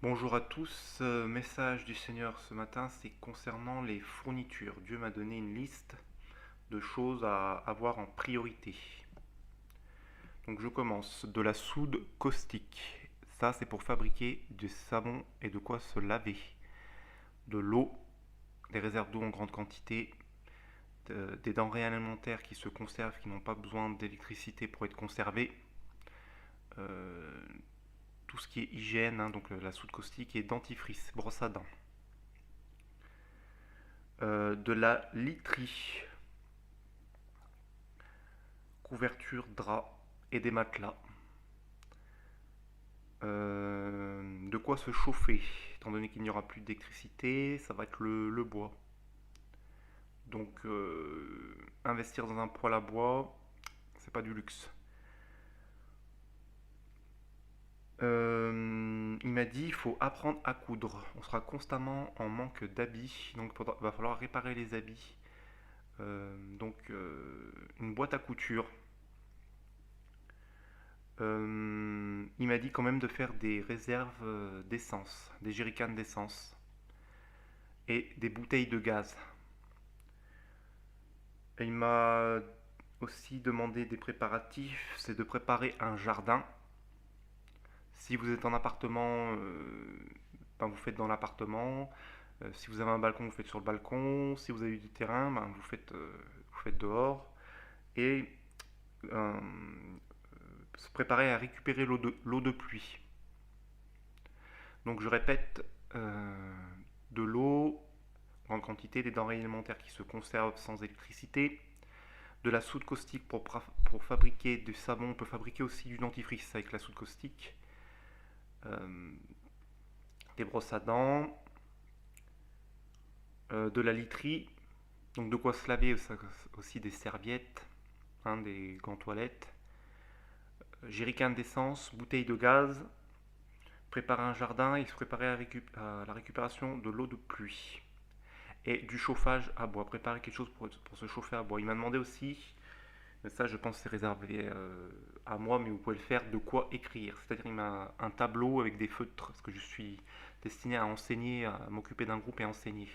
Bonjour à tous, message du Seigneur ce matin, c'est concernant les fournitures. Dieu m'a donné une liste de choses à avoir en priorité. Donc je commence. De la soude caustique. Ça c'est pour fabriquer du savon et de quoi se laver. De l'eau, des réserves d'eau en grande quantité, des denrées alimentaires qui se conservent, qui n'ont pas besoin d'électricité pour être conservées. Euh, tout ce qui est hygiène, donc la soude caustique et dentifrice, brosse à dents. De la literie, couverture, drap et des matelas. De quoi se chauffer, étant donné qu'il n'y aura plus d'électricité, ça va être le bois. Donc investir dans un poêle à bois, c'est pas du luxe. Il m'a dit il faut apprendre à coudre. On sera constamment en manque d'habits, donc il va falloir réparer les habits. Une boîte à couture. Il m'a dit quand même de faire des réserves d'essence, des jerrycans d'essence et des bouteilles de gaz. Et il m'a aussi demandé des préparatifs, c'est de préparer un jardin. Si vous êtes en appartement, vous faites dans l'appartement. Si vous avez un balcon, vous faites sur le balcon. Si vous avez du terrain, vous faites dehors. Et se préparer à récupérer l'eau de pluie. Donc je répète, de l'eau, grande quantité, des denrées alimentaires qui se conservent sans électricité, de la soude caustique pour fabriquer du savon. On peut fabriquer aussi du dentifrice avec la soude caustique, des brosses à dents, de la literie, donc de quoi se laver, aussi des serviettes, des gants toilettes, jerrycan d'essence, bouteilles de gaz, préparer un jardin et se préparer à la récupération de l'eau de pluie. Et du chauffage à bois, préparer quelque chose pour se chauffer à bois. Il m'a demandé aussi, mais ça je pense que c'est réservé à moi, mais vous pouvez le faire, de quoi écrire. C'est-à-dire il m'a un tableau avec des feutres, parce que je suis destiné à enseigner, à m'occuper d'un groupe et enseigner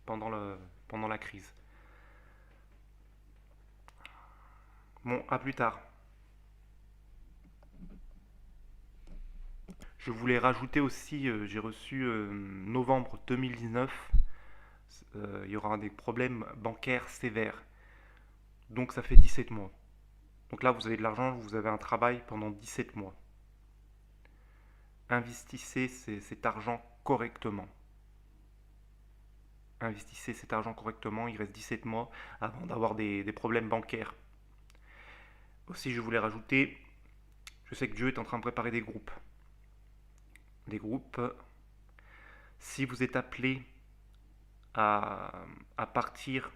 pendant la crise. Bon, à plus tard. Je voulais rajouter aussi, j'ai reçu novembre 2019, il y aura des problèmes bancaires sévères. Donc ça fait 17 mois. Donc là, vous avez de l'argent, vous avez un travail pendant 17 mois. Investissez cet argent correctement. Investissez cet argent correctement, il reste 17 mois avant d'avoir des problèmes bancaires. Aussi, je voulais rajouter, je sais que Dieu est en train de préparer des groupes. Des groupes, si vous êtes appelé à partir,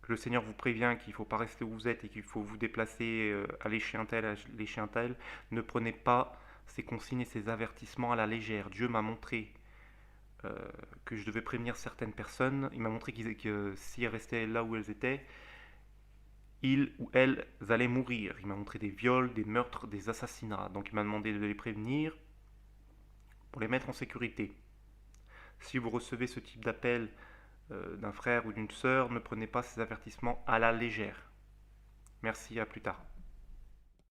que le Seigneur vous prévient qu'il ne faut pas rester où vous êtes et qu'il faut vous déplacer, aller chez un tel, aller chez un tel, ne prenez pas ces consignes et ces avertissements à la légère. Dieu m'a montré que je devais prévenir certaines personnes. Il m'a montré que si elles restaient là où elles étaient, ils ou elles allaient mourir. Il m'a montré des viols, des meurtres, des assassinats. Donc il m'a demandé de les prévenir pour les mettre en sécurité. Si vous recevez ce type d'appel d'un frère ou d'une sœur, ne prenez pas ces avertissements à la légère. Merci, à plus tard.